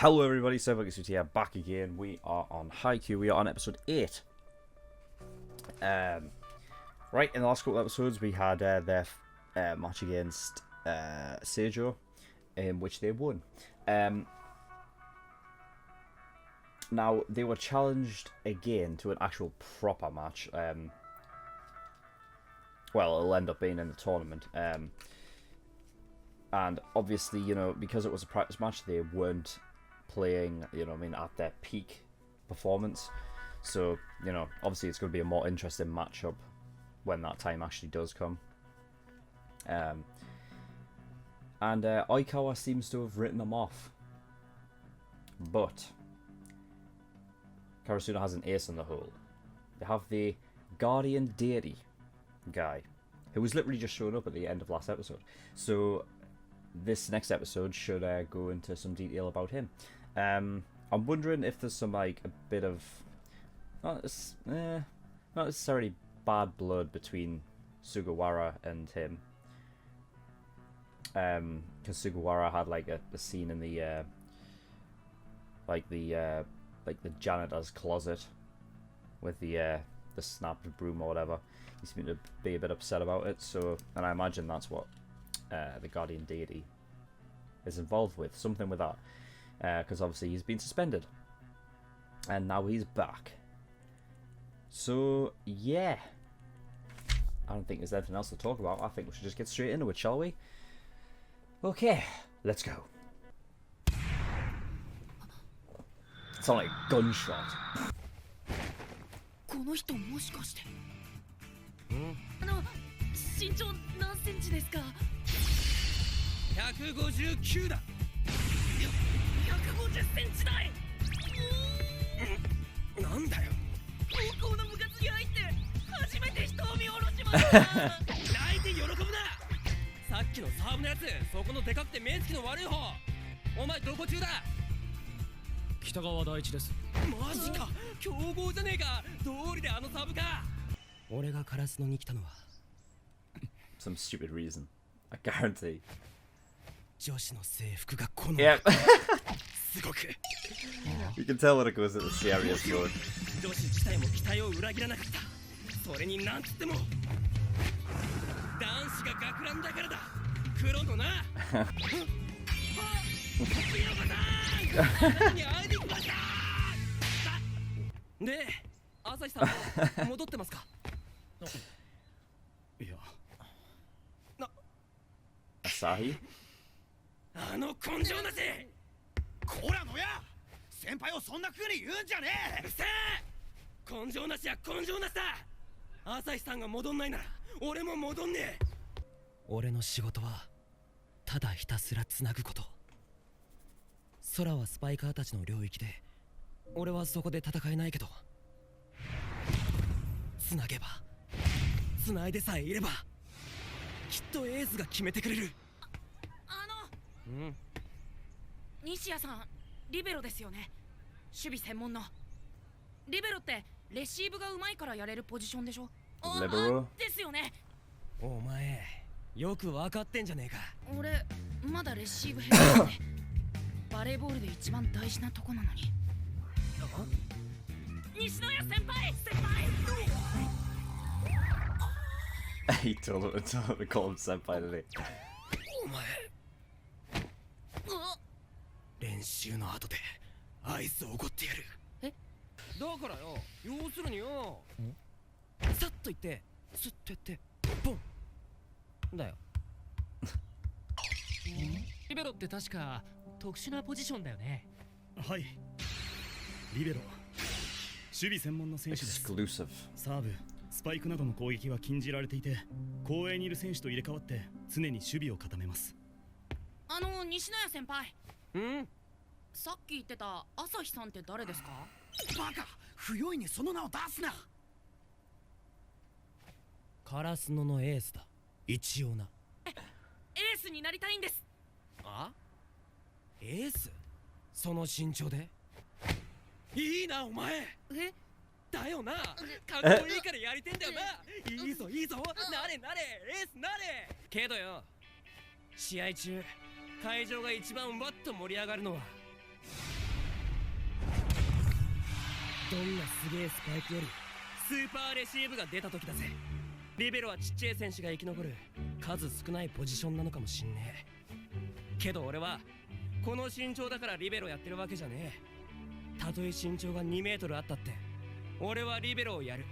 Hello everybody, Haikyu here, back again. We are on Haikyu, we are on episode 8. Right, in the last couple of episodes we had their match against Seijo, in which they won. Now, they were challenged again to an actual proper match. Well, it'll end up being in the tournament. And obviously, you know, because it was a practice match, they weren't playing, you know what I mean, at their peak performance. So, you know, obviously it's going to be a more interesting matchup when that time actually does come. And Aikawa seems to have written them off. But Karasuno has an ace in the hole. They have the Guardian Deity guy, who was literally just showing up at the end of last episode. So this next episode should go into some detail about him. I'm wondering if there's some, like, a bit of not necessarily bad blood between Sugawara and him, because Sugawara had like a scene in the like the janitor's closet with the snapped broom or whatever. He seemed to be a bit upset about it. So, and I imagine that's what the Guardian Deity is involved with, something with that, because obviously he's been suspended and now he's back. So yeah, I don't think there's anything else to talk about. I think we should just get straight into it, shall we? Okay, let's go. It's not like a gunshot. この人もしかして身長何センチですか？159だ。150センチ台。なんだよ。高校の部活に入って初めて人を見下ろしました。泣いて喜ぶな。さっきのサーブのやつ、そこのでかくて目つきの悪い方。お前どこ中だ？北川大地です。マジか。強豪じゃねえか。道理であのサーブか。俺がカラスノに来たのは。Some stupid reason. I guarantee. 女子の制服がこの。Yep. すごく。You can tell when it goes into serious mode. 女子自体も期待を裏切らなかった。それになんつっても男子が学ランだからだ。黒のな。で、朝日さん戻ってますか？いや。Asahi? あの根性なし！こらのや！先輩をそんな風に言うんじゃねえ！うるせえ！根性なしや根性なしだ！朝日さんが戻んないなら俺も戻んねえ！俺の仕事はただひたすら繋ぐこと。空はスパイカーたちの領域で俺はそこで戦えないけど、繋げば繋いでさえいればきっとエースが決めてくれる。西谷さん、リベロですよね。守備専門のリベロってレシーブがうまいからやれるポジションでしょ。リベロですよね。お前よく分かってんじゃねえか。俺まだレシーブ下手だね。バレーボールで一番大事なとこなのに。西野谷先輩He told him to call him senpai today. お前練習の後で合図を怒ってやる。え？だからよ、要するによ、さっと言ってスッとやってポンだよ。リベロって確か特殊なポジションだよね。はい、リベロ守備専門の選手です。Exclusive. サーブ、スパイクなどの攻撃は禁じられていて、後衛にいる選手と入れ替わって常に守備を固めます。西野谷先輩。さっき言ってた朝日さんって誰ですか？バカ、不用意にその名を出すな。カラスノのエースだ。一応な。エースになりたいんです。あ？エース？その身長で？いいなお前。え？だよな。かっこいいからやりてんだよな。いいぞいいぞ。なれなれエースなれ。けどよ、試合中会場が一番わっと盛り上がるのはどんなすげえスパイクよりスーパーレシーブが出た時だぜ。リベロはちっちゃい選手が生き残る数少ないポジションなのかもしんねえけど、俺はこの身長だからリベロやってるわけじゃねえ。たとえ身長が2メートルあったって俺はリベロをやる。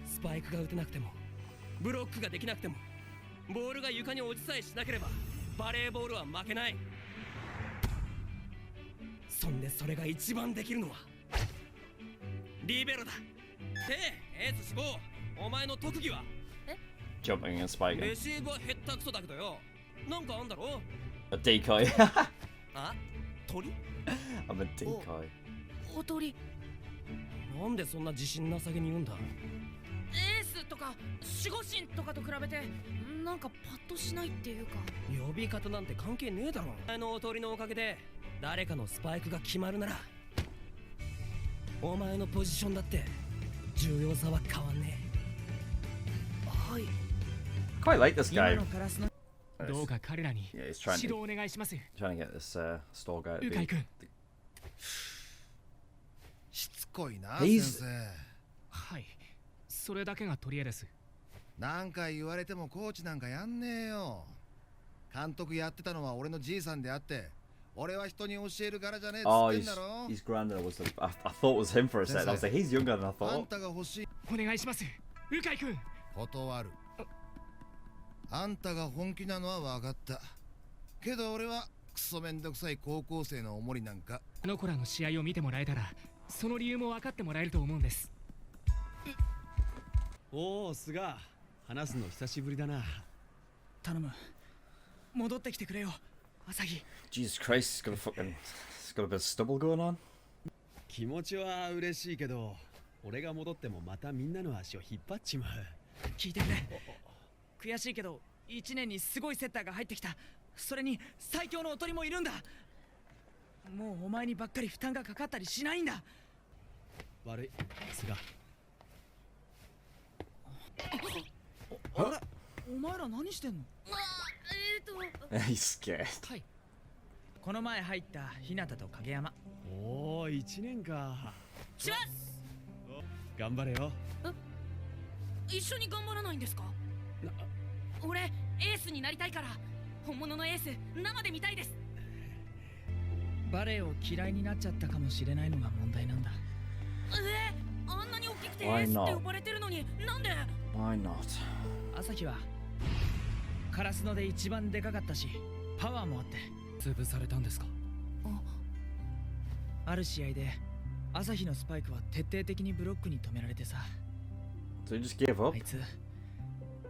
スパイクが打てなくてもブロックができなくてもボールが床に落ちさえしなければバレーボールは負けない。そんでそれが一番できるのはリベロだ。で、エース志望、お前の特技は？ Jumping and spiking. レシーブはへったくそだけどよ、なんかあんだろ？ A decoy. あ？鳥？ I'm a decoy. おとり。なんでそんな自信なさげに言うんだ？エースとか守護神とかと比べてなんかパッとしないっていうか。呼び方なんて関係ねえだろ。お前のおとりのおかげで誰かのスパイクが決まるならお前のポジションだって重要さは変わんねえ。はい。 Quite like this 今 guy. のカラスの どうか彼らに Yeah, he's 指導お願いします。 trying to get this store guy to 鵜飼 be. 君。しつこいな He's- 先生。はい。それだけが取り柄です。何回言われてもコーチなんかやんねえよ。監督やってたのは俺のじいさんであって、俺は人に教える柄じゃねえっつ Oh, ってんだろ。 his granddad was the. I thought it was him for a second. I was like, he's younger than I あん thought. たが欲しい。お願いします。鵜飼君。断る。あんたが本気なのは分かった。けど俺はクソめんどくさい高校生のおもりなんか。あの子らの試合を見てもらえたら、その理由も分かってもらえると思うんです。おお、菅、話すの久しぶりだな。頼む。戻ってきてくれよ、朝日。 Jesus Christ, he's got a bit of stubble going on. 気持ちは嬉しいけど、俺が戻ってもまたみんなの足を引っ張っちまう。聞いてくれ。悔しいけど1年にすごいセッターが入ってきた。それに最強のおとりもいるんだ。もうお前にばっかり負担がかかったりしないんだ。悪い、菅。あら、お前ら何してんの？He's scared. はい。この前入った日向と影山。おお、1年か。します。頑張れよ。一緒に頑張らないんですか？俺エースになりたいから、本物のエース生で見たいです。バレエを嫌いになっちゃったかもしれないのが問題なんだ。あんなに大きくてエ Why ースって not? 呼ばれてるのになんで？ Why not? 朝日はカラスノで一番でかかったしパワーもあって。潰されたんですか？ある試合で朝日のスパイクは徹底的にブロックに止められてさ。 So he just gave あ up. いつ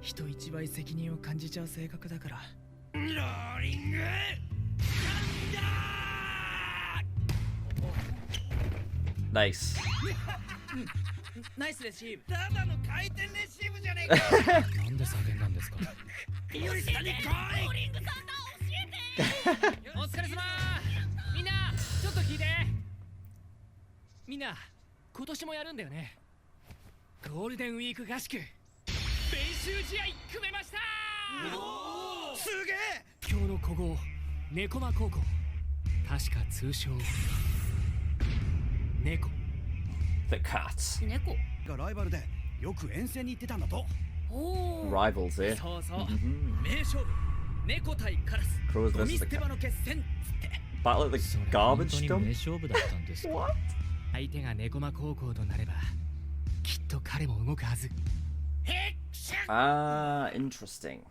人一倍責任を感じちゃう性格だから。ローリングNice. ナイスレシーブ。ただの回転レシーブじゃねえか。なんで叫んだんですか？より下に来い。お疲れ様。みんなちょっと聞いて。みんな今年もやるんだよね。ゴールデンウィーク合宿練習試合組めました。すげえ。今日の古豪猫間高校、確か通称猫。 The cats. 猫。がライバルでよく遠征に行ってたんだと。おお。 Rivals, eh? そうそう。 Mhm. 名勝負。猫対カラス。 Crows ゴ versus ミ the 捨て場 cat. の決戦っつって。 Battle at the それ garbage 本当に名 dump? 勝負だったんですか？ What? 相手が猫間高校となればきっと彼も動くはず。 Ah, interesting.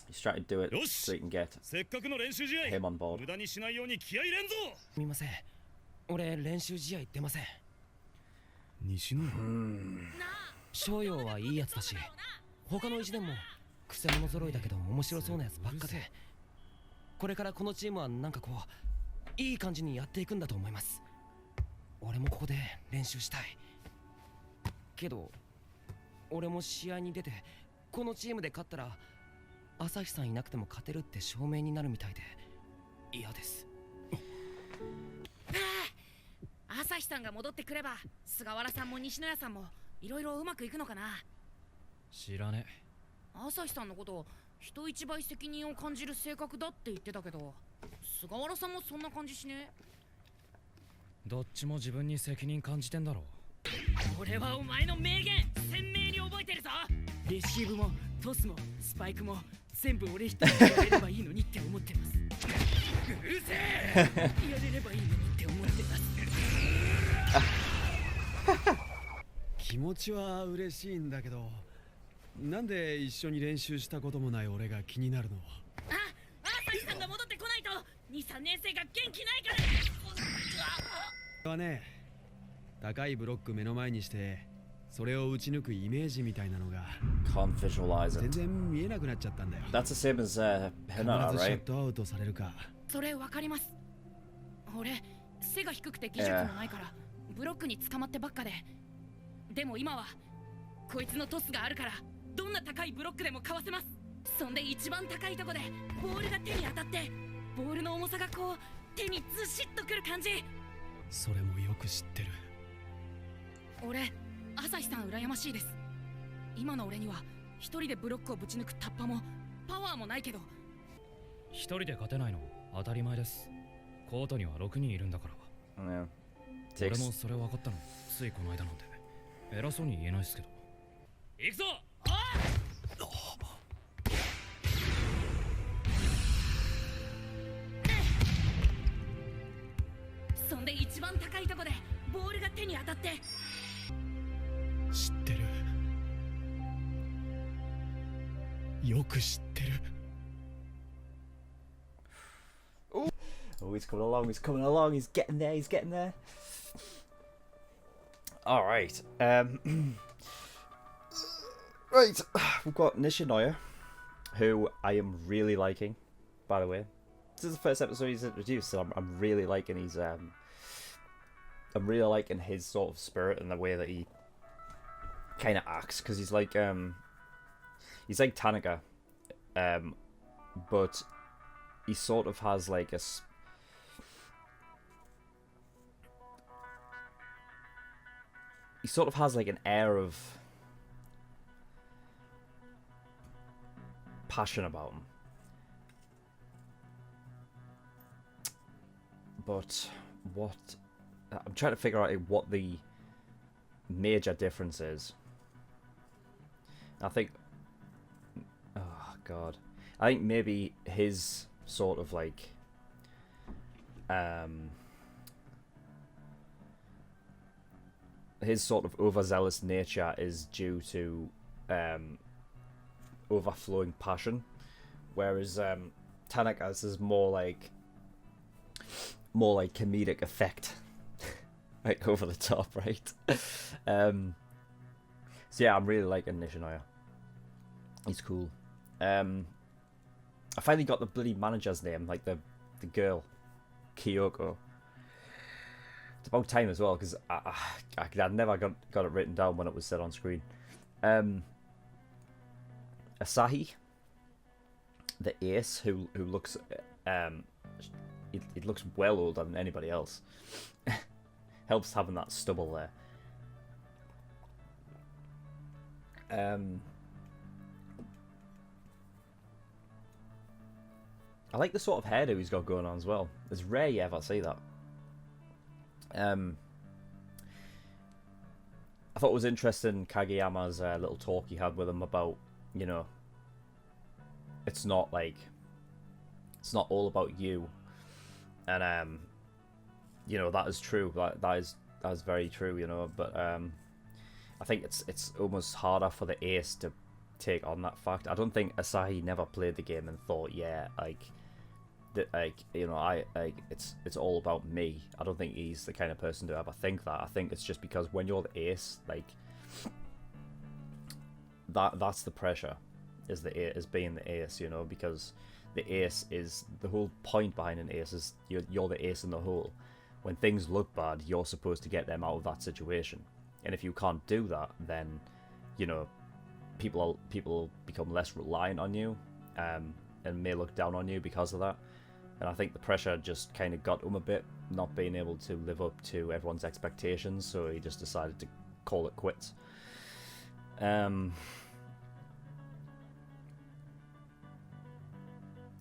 He's trying to do it Yosh. so he can get せっかくの練習試合 him on board. 無駄にしないように気合い入れんぞ。すみません、俺練習試合出ません。西野。翔陽はいいやつだし、他の一年もクセ者揃いだけど面白そうなやつばっかで、これからこのチームはなんかこういい感じにやっていくんだと思います。俺もここで練習したいけど、俺も試合に出てこのチームで勝ったら朝日さんいなくても勝てるって証明になるみたいで嫌です。朝日さんが戻ってくれば菅原さんも西野谷さんもいろいろうまくいくのかな。知らね朝日さんのこと人一倍責任を感じる性格だって言ってたけど、菅原さんもそんな感じしね？え。どっちも自分に責任感じてんだろ。俺はお前の名言鮮明に覚えてるぞ。レシーブもトスもスパイクも全部俺一人でやれればいいのにって思ってます。うるせえやれればいいのにって思ってます。気持ちは嬉しいんだけど、なんで一緒に練習したこともない俺が気になるの？朝日さんが戻ってこないと2、3年生が元気ないから。はね、高いブロック目の前にしてそれを打ち抜くイメージみたいなのが Can't visualize 全 it. 然見えなくなっちゃったんだよ。 That's the same as Hinata, 必ずシャッ right? トアウトされるか。それわかります。俺背が低くて技術もないからブロックに捕まってばっかで。でも今はこいつのトスがあるからどんな高いブロックでもかわせます。そんで一番高いとこでボールが手に当たってボールの重さがこう手にずしっとくる感じ。それもよく知ってる。俺朝日さん羨ましいです。今の俺には一人でブロックをぶち抜くタッパもパワーもないけど。一人で勝てないの当たり前です。コートには6人いるんだから。Yeah. 俺 Takes もそれ分かったのついこの間なんで偉そうに言えないですけど。行くぞ。そんで一番高いとこでボールが手に当たって。知ってる。よく知ってる。Oh, he's coming along, he's coming along, he's getting there, he's getting there. Alright, right, we've got Nishinoya, who I am really liking, by the way. This is the first episode he's introduced, so I'm really liking his, I'm really liking his sort of spirit and the way that he kind of acts, because he's like Tanaka, but he sort of has like he sort of has like an air of passion about him. But what I'm trying to figure out what the major difference is. I think, oh god, I think maybe his sort of like his sort of overzealous nature is due to overflowing passion, whereas Tanaka's is more like comedic effect, like over the top, right? So yeah, I'm really liking Nishinoya. He's cool. I finally got the bloody manager's name, like the girl, Kyoko. It's about time as well, because I never got it written down when it was said on screen. Asahi, the ace, who looks it looks well older than anybody else. Helps having that stubble there. I like the sort of hairdo he's got going on as well. It's rare you ever see that. I thought it was interesting Kageyama's little talk he had with him about, you know, it's not all about you, and you know, that is true. That is very true, you know. But I think it's almost harder for the ace to take on that fact. I don't think Asahi never played the game and thought, yeah, you know, it's all about me. I don't think he's the kind of person to ever think that. I think it's just because when you're the ace, like that's the pressure, is being the ace, you know, because the ace is the whole point behind an ace is you're the ace in the hole. When things look bad, you're supposed to get them out of that situation, and if you can't do that, then, you know, people become less reliant on you, and may look down on you because of that. And I think the pressure just kind of got him a bit, not being able to live up to everyone's expectations, so he just decided to call it quits.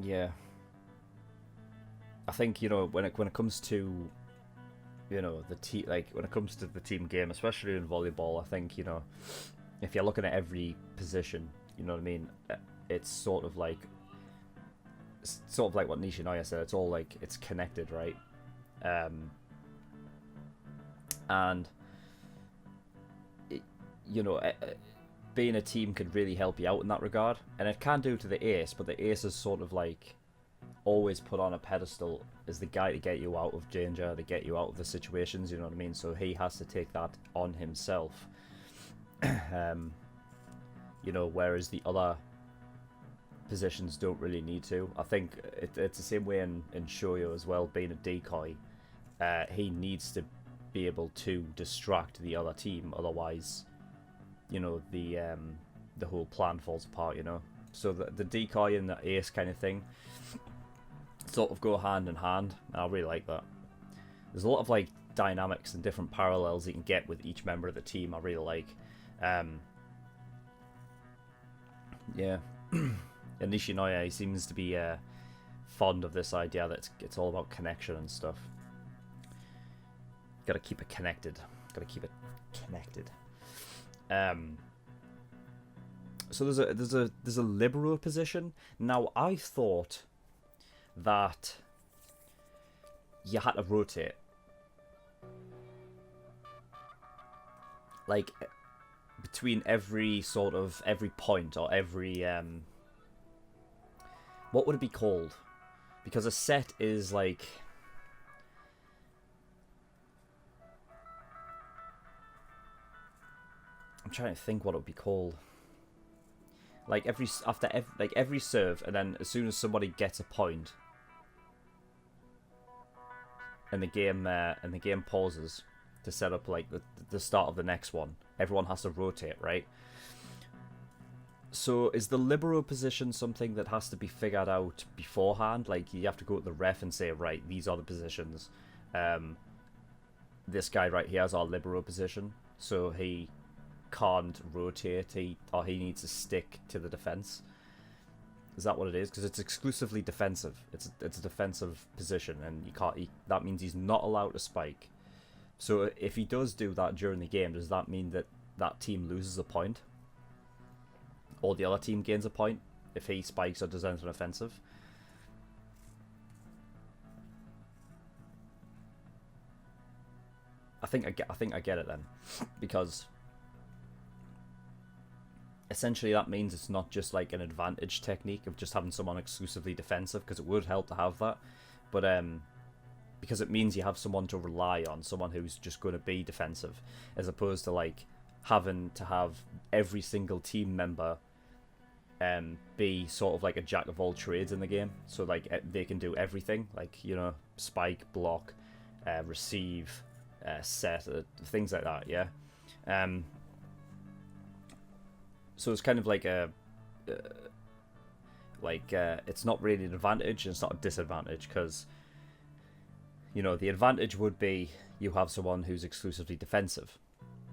Yeah. I think, you know, when it comes to you know, the team, like when it comes to the team game, especially in volleyball, I think, you know, if you're looking at every position, you know what I mean, it's sort of like what Nishinoya said. It's all like, it's connected, right? And you know, being a team can really help you out in that regard, and it can do to the ace, but the ace is sort of like always put on a pedestal as the guy to get you out of danger, to get you out of the situations, you know what I mean? So he has to take that on himself. You know, whereas the other positions don't really need to. I think it's the same way in Shoyo as well, being a decoy. He needs to be able to distract the other team, otherwise, you know, the whole plan falls apart, you know? So the decoy and the ace kind of thing sort of go hand in hand, and I really like that. There's a lot of like dynamics and different parallels you can get with each member of the team I really like. Yeah. And Nishinoya, he seems to be fond of this idea that it's all about connection and stuff. Gotta keep it connected. So there's a libero position. Now I thought that you had to rotate, like between every point, or every what would it be called? Because a set is like, I'm trying to think what it would be called. Like every serve, and then as soon as somebody gets a point, and the game pauses to set up like the start of the next one, everyone has to rotate, right? So is the libero position something that has to be figured out beforehand? Like you have to go to the ref and say, right, these are the positions. This guy right here is our libero position, so he can't rotate. He needs to stick to the defense. Is that what it is? Because it's exclusively defensive. It's a defensive position, and you can't. That means he's not allowed to spike. So if he does do that during the game, does that mean that that team loses a point, or the other team gains a point if he spikes or does anything offensive? I think I get it then, because essentially that means it's not just like an advantage technique of just having someone exclusively defensive, because it would help to have that, but because it means you have someone to rely on, someone who's just going to be defensive, as opposed to like having to have every single team member be sort of like a jack of all trades in the game. So like they can do everything, like, you know, spike, block, receive, set, things like that, yeah. So it's kind of like it's not really an advantage and it's not a disadvantage, because, you know, the advantage would be you have someone who's exclusively defensive,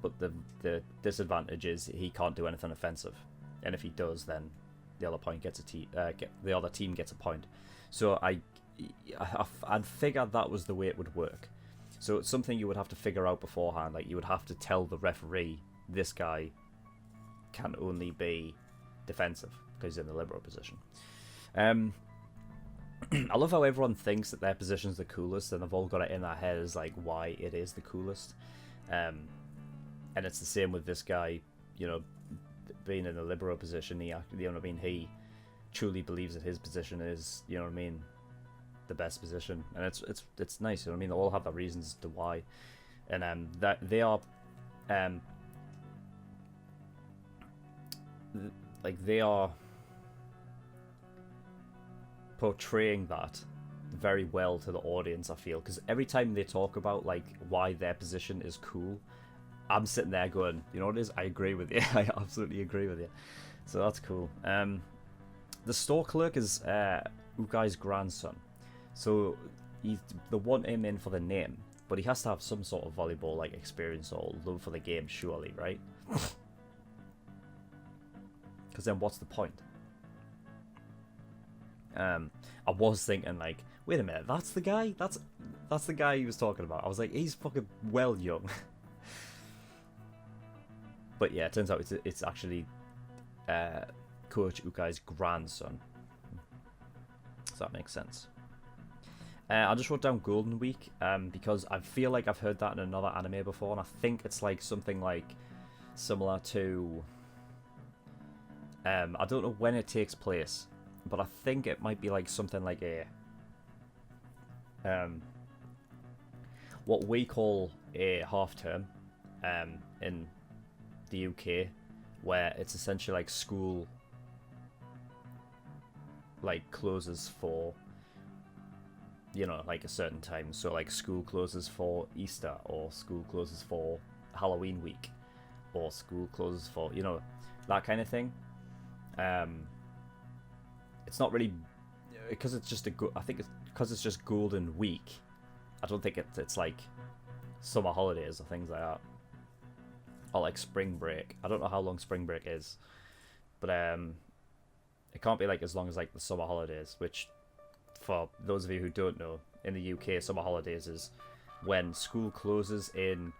but the disadvantage is he can't do anything offensive, and if he does, then the other team gets a point. So I'd figured that was the way it would work. So it's something you would have to figure out beforehand. Like you would have to tell the referee, this guy can only be defensive because he's in the libero position. I love how everyone thinks that their position's the coolest, and they've all got it in their head as like why it is the coolest. And it's the same with this guy, you know, being in the libero position. You know what I mean? He truly believes that his position is, you know what I mean, the best position, and it's nice. You know what I mean? They all have their reasons to why, and that they are, like they are portraying that very well to the audience, I feel, because every time they talk about like why their position is cool, I'm sitting there going, you know what it is? I agree with you. I absolutely agree with you. So that's cool. The store clerk is Ukai's grandson, so they want him in for the name, but he has to have some sort of volleyball like experience or love for the game, surely, right? Because then what's the point? I was thinking like, wait a minute, that's the guy? That's the guy he was talking about. I was like, he's fucking well young. But yeah, it turns out it's actually Coach Ukai's grandson. So that makes sense. I just wrote down Golden Week because I feel like I've heard that in another anime before, and I think it's like something like similar to... I don't know when it takes place, but I think it might be like something like a... what we call a half term in the UK, where it's essentially like school like closes for, you know, like a certain time. So like school closes for Easter, or school closes for Halloween week, or school closes for, you know, that kind of thing. It's not really, because it's just I think it's because it's just Golden Week. I don't think it's like summer holidays or things like that, or like spring break. I don't know how long spring break is, but it can't be like as long as like the summer holidays, which, for those of you who don't know, in the UK, summer holidays is when school closes in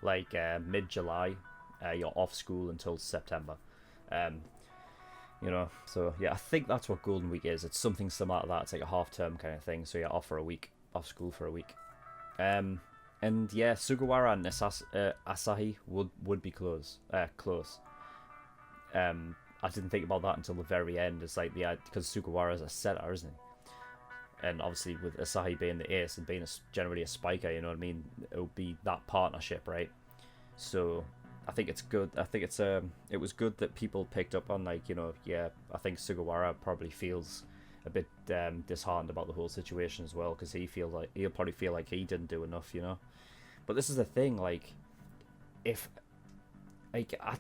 like mid-July. You're off school until September. You know, so yeah, I think that's what Golden Week is. It's something similar to that. It's like a half-term kind of thing. So you're off for a week, off school for a week. And yeah, Sugawara and Asahi would be close. I didn't think about that until the very end. It's like because Sugawara is a setter, isn't he? And obviously with Asahi being the ace and being generally a spiker, you know what I mean? It would be that partnership, right? So I think it's good. I think it was good that people picked up on, like, you know, yeah, I think Sugawara probably feels a bit disheartened about the whole situation as well, because he'll probably feel like he didn't do enough, you know. But this is the thing, like, if, like, I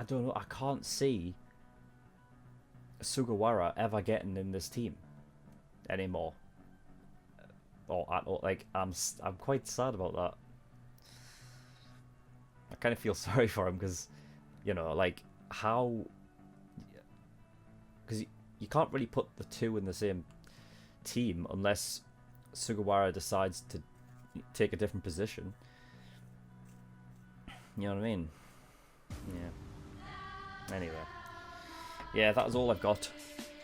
don't know, I can't see Sugawara ever getting in this team anymore, or at all. Like, I'm quite sad about that. I kind of feel sorry for him, because, you know, like, how, because you can't really put the two in the same team unless Sugawara decides to take a different position. You know what I mean? Yeah. Anyway. Yeah, that was all I've got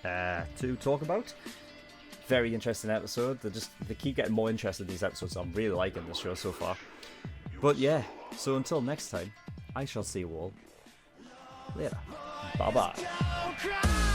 to talk about. Very interesting episode. They keep getting more interested in these episodes. I'm really liking this show so far. But yeah, so until next time, I shall see you all later. Bye bye.